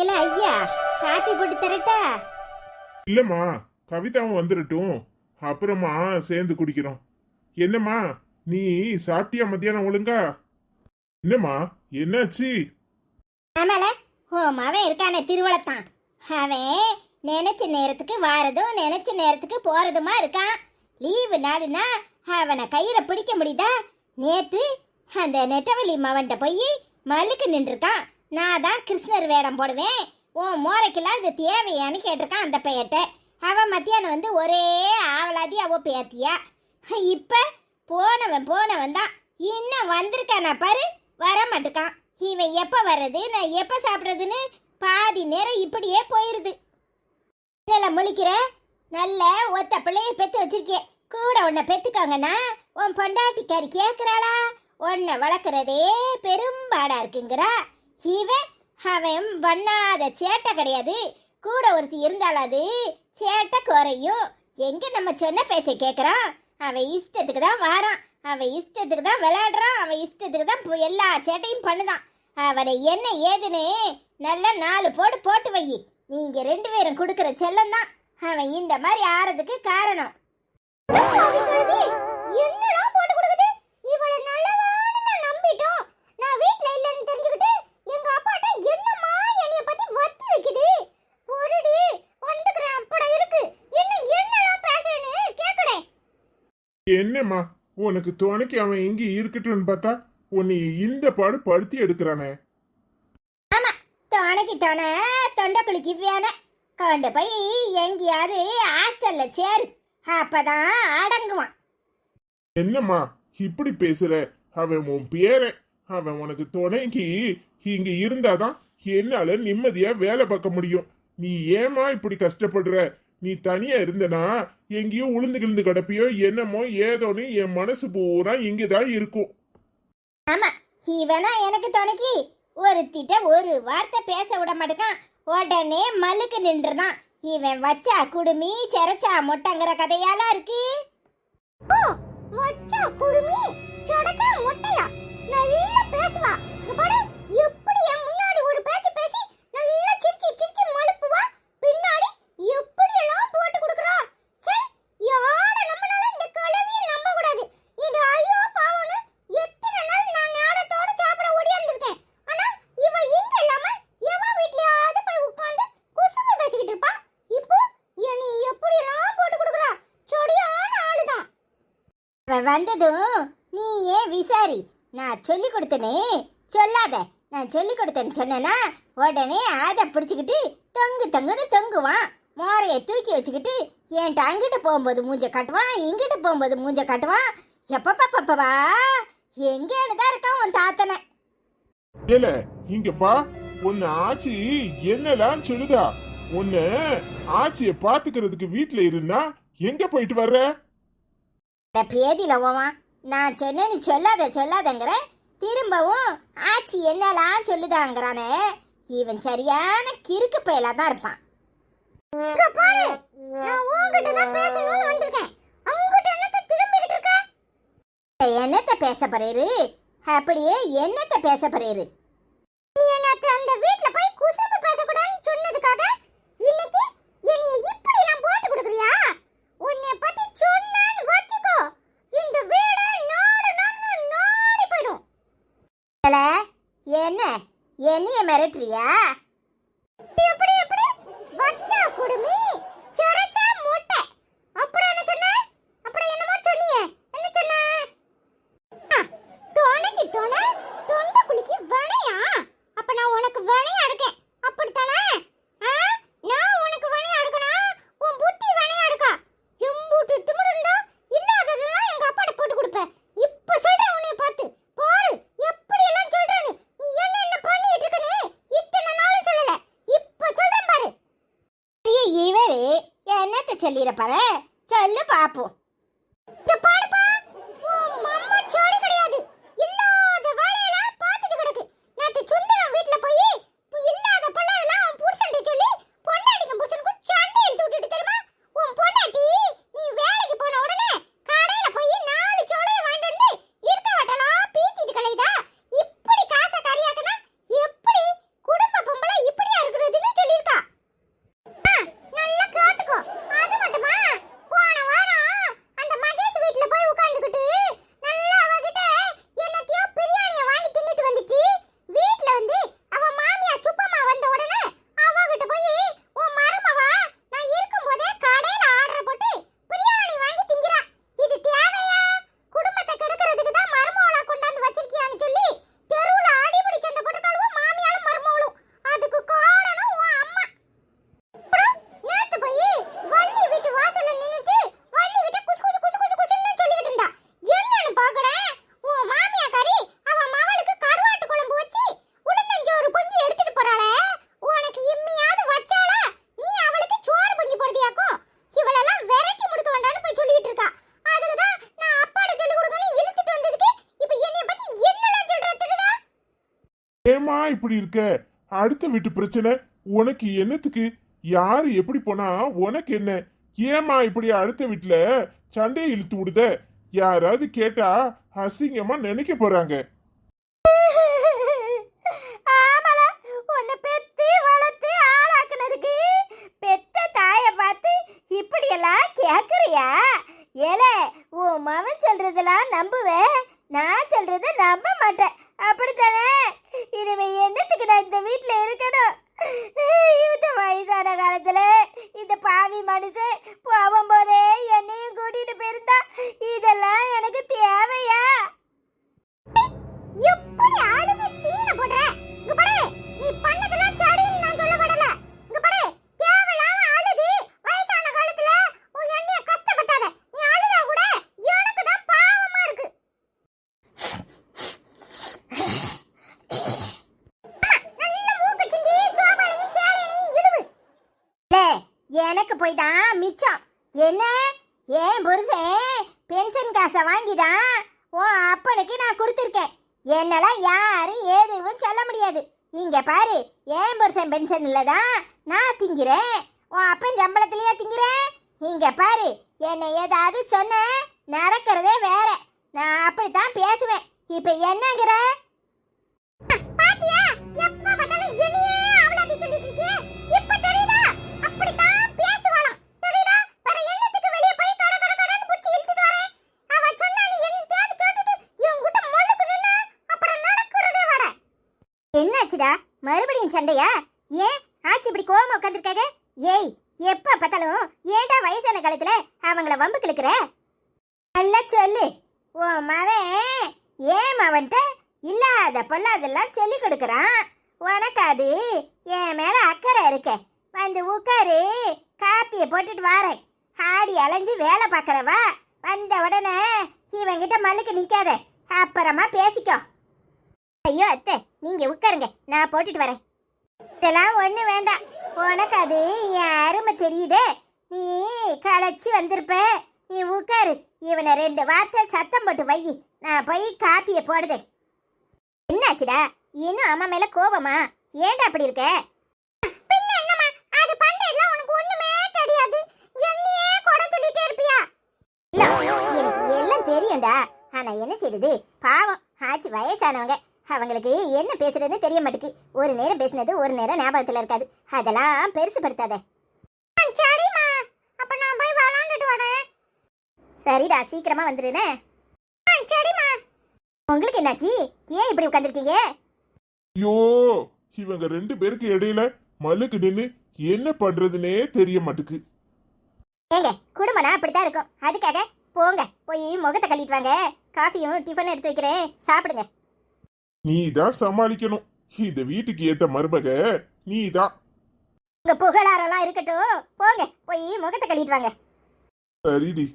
இல்ல ஐயா, காப்பி போட்டு தரட்டா? இல்லம்மா, கவிதாவும் வந்துடட்டும், அப்புறமா சேர்ந்து குடிக்கிறோம். என்னம்மா, நீ சாப்பிட்டியா மத்தியானம் ஒழுங்கா? என்னம்மா, என்னாச்சு? ஆமால, ஓ மவன் இருக்கானே திருவளத்தான். அவன் நினைச்ச நேரத்துக்கு வாரதும் நினைச்ச நேரத்துக்கு போறதுமா இருக்கான். லீவு நாடுனா அவனை கையில பிடிக்க முடியுதா? நேத்து அந்த நெட்டவெளி மவன்கிட்ட போய் மல்லுக்கு நின்றுருக்கான். நான் தான் கிருஷ்ணர் வேடம் போடுவேன், உன் மோரைக்கெல்லாம் இது தேவையான்னு கேட்டிருக்கான் அந்த பையட்ட. அவன் மத்தியானம் வந்து ஒரே ஆவலாதி அவ பேத்தியா. இப்ப போனவன் தான் இன்னும் வந்திருக்கானா பாரு, வர மாட்டுக்கான். இவன் எப்ப வர்றது, நான் எப்ப சாப்பிட்றதுன்னு பாதி நேரம் இப்படியே போயிருது. இதெல்லாம் முழிக்கிற நல்ல ஒத்த பிள்ளைய பெத்து வச்சிருக்கே, கூட உன்னை பெத்துக்காங்கன்னா உன் பொண்டாட்டிக்காரி கேட்குறாளா? உன்னை வளர்க்குறதே பெரும்பாடா இருக்குங்கிறா. அவன் பண்ணாத சேட்டை கிடையாது. கூட ஒருத்தி இருந்தாலாது சேட்டை குறையும். எங்க நம்ம சொன்ன பேச்சை கேட்குறான்? அவன் இஷ்டத்துக்கு தான் வாரான், அவன் இஷ்டத்துக்கு தான் விளையாடுறான், அவன் இஷ்டத்துக்கு தான் எல்லா சேட்டையும் பண்ணுதான். அவனை என்ன ஏதுன்னு நல்லா 4 போட்டு வை. நீங்க 2 பேரும் கொடுக்குற செல்லம் தான் அவன் இந்த மாதிரி ஆறதுக்கு காரணம். என்னலாம் போட்டு கொடுக்குது? இவளை நல்லவான்னு நம்பிட்டோம். நான் வீட்ல இல்லன்னு தெரிஞ்சுக்கிட்டு எங்க அப்பாட்ட என்னம்மா என்னைய பத்தி வத்தி வைக்குது. பொறுடி வந்துக்கறேன், அப்பட இருக்கு. என்னலாம் பேசுறேன்னு கேக்குறேன். என்னம்மா, உனக்கு துணைக்கு அவன் எங்க இருக்கட்டும்னு பார்த்தா உன்னை இந்த பாடு படுத்தி எடுக்கிறானே. ஆமா, துணைக்கு துணை தொண்டைக்குழிக்கு வேணாம். கொண்டு போய் எங்கேயாவது ஹாஸ்டல்ல சேரு, அப்பதான் அடங்குவான். என்னம்மா இப்படி பேசுற? அவன் உன் பேரன், அவன் உனக்கு துணைக்கு இங்க இருந்தாதான் என்னால நிம்மதியா வேலை பார்க்க முடியும். நீ ஏமா இப்படி கஷ்டப்படுற? நீ தனியா இருந்தனா எங்கேயோ உளுந்து கிழந்து கிடப்பியோ என்னமோ ஏதோன்னு என் மனசு பூரா இங்கதான் இருக்கும். ஆமா, இவனா எனக்கு துணைக்கு ஒருத்திட்ட ஒரு வார்த்தை பேச விட மாட்டேக்கான். உடனே மல்லுக்கு நின்றுதான். இவன் வச்சா குடுமி செரச்சா மொட்டைங்கிற கதையாலாம் இருக்கு. வச்சா குடுமி செரச்சா மொட்டையா நல்லா பேசுவா. பாரு எப்படி என் முன்னாடி ஒரு பேச்சு பேசி நல்லா சிரிச்சி மழுப்புவா, பின்னாடி எப்படி எல்லாம் போட்டு கொடுக்குறா. சை, யார நம்மனால இந்த கலவியை நம்ப கூடாது. இது ஐயோ பாவம்னு எத்தனை நாள் நான் நேரத்தோட சாப்பிட ஓடியாந்துருக்கேன். ஆனா இவ இங்க இல்லாம எவ வீட்லயாவது போய் உட்கார்ந்து குசும்பு பேசிக்கிட்டு இருப்பா. இப்போ என்னை எப்படி எல்லாம் போட்டு கொடுக்குறா. சொடியான ஆளுதான். அவன் வந்ததும் நீ ஏன் விசாரி, நான் சொல்லி கொடுத்தனே. சொல்லாத, நான் சொல்லி கொடுத்தேன்னு சொன்னேன்னா உடனே அதை பிடிச்சிக்கிட்டு தொங்குன்னு தொங்குவான். மோரையை தூக்கி வச்சுக்கிட்டு என்கிட்ட அங்கிட்டு போகும்போது மூஞ்ச காட்டுவான், இங்கிட்டு போகும்போது மூஞ்ச காட்டுவான். எப்பப்பா எங்கேன்னு தான் இருக்கான் உன் தாத்தனை. ஏல இங்க பா, உன்னை ஆச்சி என்னலாம் சொல்லுதா? உன்னை ஆச்சிய பாத்துக்கிறதுக்கு வீட்டுல இருந்தா எங்க போயிட்டு வர்ற? பேதியில போவான். நான் சொன்னேன்னு சொல்லாதங்கிற, திரும்பவும் ஆச்சி என்னலாம் சொல்லுதாங்கிறானே. இவன் சரியான கிறுக்கு பயலா தான் இருப்பான். என்னத்த பேச போறீரு? அப்படியே என்னத்த பேச போறீரு? நீ என்னத்த அந்த வீட்ல போய் குசும்பு பேசக்கூடாதுன்னு சொன்னதுக்காக இன்னைக்கு என்னைய இப்படி எல்லாம் போட்டு கொடுக்குறியா? உன்னை பத்தி சொன்னான்னு வச்சுக்கோ, இந்த வீடு நாடி போயிடும். என்ன என்னைய மிரட்டுறியா? எப்படி வச்சா குடுமி செரச்சா மொட்டை, அப்புறம் என்ன சொன்ன? அப்புறம் என்னமோ சொன்னியே, என்ன சொன்ன? தொணைக்கு தொணை தொண்டைக்குழிக்கு வணையா? அப்ப நான் உனக்கு வணையா இருக்கேன், அப்படித்தானே? நான் உனக்கு வணையா இருக்கணும், உன் புத்தி வணையா இருக்கா? எம்பூட்டு திமிருண்டா இல்லாததெல்லாம் எங்க அப்பாட்ட போட்டு கொடுப்பேன். இப்ப சொல்றேன் உன்னை பார்த்து பாரு எப்படி எல்லாம் சொல்றேன்னு. நீ என்ன பண்ணிட்டு இருக்கனே இத்தனை நாளும் சொல்லல, இப்ப சொல்றேன் பாரு. இவரு என்னத்த சொல்லிர பாரு, சொல்லு பாப்போம். இந்த பாடுப்பா, உன் மம்மா சோடி கிடையாது. இல்லாத வேலையெல்லாம் பார்த்துட்டு கிடக்கு. நேத்து சுந்தரம் வீட்ல போய் இல்லாத பொல்லாதெல்லாம் உன் புருஷன்ட்ட சொல்லி பொண்டாட்டிக்கும் புருஷனுக்கும் சண்டை எடுத்து விட்டுட்டு தெரியுமா? உன் பொண்டாட்டி நீ வேலைக்கு போன உடனே கடையில போய் 4 சோளையை வாங்கிட்டு வந்து இருக்க வட்டலாம் பீத்திட்டு கலையுதா. இப்படி காசை கரியாக்குனா எப்படி குடும்ப பொம்பளை இப்படியா இருக்கிறது? இப்படி இருக்க? அடுத்த வீட்டு பிரச்சனை உனக்கு என்னத்துக்கு? யாரு எப்படி போனா உனக்கு என்ன? ஏமா இப்படி அடுத்த வீட்டுல சண்டையை இழுத்து விடுத? யாராவது கேட்டா அசிங்கமா நினைக்க போறாங்க. ஆமால, உன்னை பெத்து வளர்த்து ஆளாக்குனதுக்கு பெத்த தாய பார்த்து இப்படி எல்லாம் கேக்குறியா? ஏல, உன் மவன் சொல்றதெல்லாம் நம்புவேன், நான் சொல்றத நம்ப மாட்டேன், அப்படித்தானே? இனிமே என்னத்துக்கு நான் இந்த வீட்டுல இருக்கணும்? இந்த வயசான காலத்துல இந்த பாவி மனுஷன் போகும்போதே என்னையும் கூட்டிட்டு போயிருந்தா இதெல்லாம் எனக்கு தேவையா? எப்படி அழுது சீன போடுற? இங்க பாரு, நீ பண்ணதெல்லாம் சரின்னு நான் சொல்ல படல. இங்க பாரு, கேவலாம அழுது வயசான காலத்துல உன் என்னைய கஷ்டப்படுத்தாத. நீ அழுதா கூட எனக்கு தான் பாவமா இருக்கு. நல்ல மூக்கு சிந்தி சோபாலையும் சேலையும் இழுவு. எனக்கு போய் தான் மிச்சம். என்ன, ஏன் புருஷன் பென்ஷன் காசை வாங்கிதான் உன் அப்பனுக்கு நான் கொடுத்துருக்கேன். என்னெல்லாம் யாரும் எதுவும் சொல்ல முடியாது. இங்க பாரு, ஏன் புருஷன் பென்ஷன்ல தான் நான் திங்கிறேன், உன் அப்பன் சம்பளத்திலேயே திங்கிறேன். இங்க பாரு, என்னை ஏதாவது சொன்ன நடக்கிறதே வேற. நான் அப்படித்தான் பேசுவேன். இப்ப என்னங்கிற? பாத்தியா, எப்ப பார்த்தாலும் என்னையே அவளாதி சொல்லிட்டு இருக்கியே. இப்ப தெரியுதா? அப்படித்தான் பேசுவாளாம். தெரியுதா? வேற என்னத்துக்கு வெளிய போய் கட கட கடன்னு புடிச்சு இழுத்துட்டு வரேன். அவ சொன்னா நீ என்ன தேடி கேட்டுட்டு இவன் கிட்ட மொள்ளுக்கு நின்னா அப்புறம் நடக்கிறதே வட. என்னாச்சுடா, மறுபடியும் சண்டையா? ஏன் ஆச்சி இப்படி கோவமா உட்கார்ந்திருக்காங்க? ஏய், எப்ப பார்த்தாலும் ஏன்டா வயசான காலத்துல அவங்கள வம்பு கிழக்குற? நல்லா சொல்லு. உன் மவன் ஏன் மவன்ட்ட இல்லாத பொல்லாதெல்லாம் சொல்லி கொடுக்குறான். உனக்கு அது என் மேல அக்கறை இருக்க. வந்து உட்காரு, காப்பியை போட்டுட்டு வாரேன். ஆடி அலைஞ்சு வேலை பார்க்கறவா வந்த உடனே இவங்கிட்ட மல்லுக்கு நிக்காத, அப்புறமா பேசிக்கோ. ஐயோ அத்தை, நீங்க உட்காருங்க, நான் போட்டுட்டு வரேன். இதெல்லாம் ஒண்ணு வேண்டாம், உனக்கு அது என் அருமை தெரியுதே. நீ களைச்சி வந்திருப்ப, நீ உட்காரு. இவனை 2 வார்த்தை சத்தம் போட்டு வை, நான் போய் காப்பியை போடுதேன். என்னாச்சுடா, இன்னும் அம்மா மேல கோபமா? ஏன்டா அப்படி இருக்க? பின்ன என்னம்மா, அது பண்றதுல உனக்கு ஒண்ணுமே தெரியாது, என்னையே கொட சொல்லிட்டே இருப்பியா? இல்ல, எனக்கு எல்லாம் தெரியும்டா. ஆனா என்ன செய்யுது, பாவம் ஆச்சி வயசானவங்க, அவங்களுக்கு என்ன பேசுறதுன்னு தெரிய மாட்டேக்கு. ஒரு நேரம் பேசினது ஒரு நேரம் ஞாபகத்துல இருக்காது. அதெல்லாம் பெருசுபடுத்தாத. சரிம்மா, அப்ப நான் போய் விளையாண்டுட்டு வரேன். சரிடா, சீக்கிரமா வந்துடுனே. சரிம்மா. உங்களுக்கு என்னாச்சு, ஏன் இப்படி உட்கார்ந்திருக்கீங்க? ஐயோ, இவங்க 2 பேருக்கு இடையில மல்லுக்கு நின்னு என்ன பண்றதுன்னே தெரிய மாட்டுக்கு. ஏங்க, குடும்பம்னா அப்படித்தான் இருக்கும். அதுக்காக போங்க, போய் முகத்தை கழுவிட்டு வாங்க. காஃபியும் டிஃபன் எடுத்து வைக்கிறேன், சாப்பிடுங்க. நீ தான் சமாளிக்கணும். இந்த வீட்டுக்கு ஏத்த மருமக நீ தான். உங்க புகழாரெல்லாம் இருக்கட்டும், போங்க போய் முகத்தை கழுவிட்டு வாங்க. சரிடி.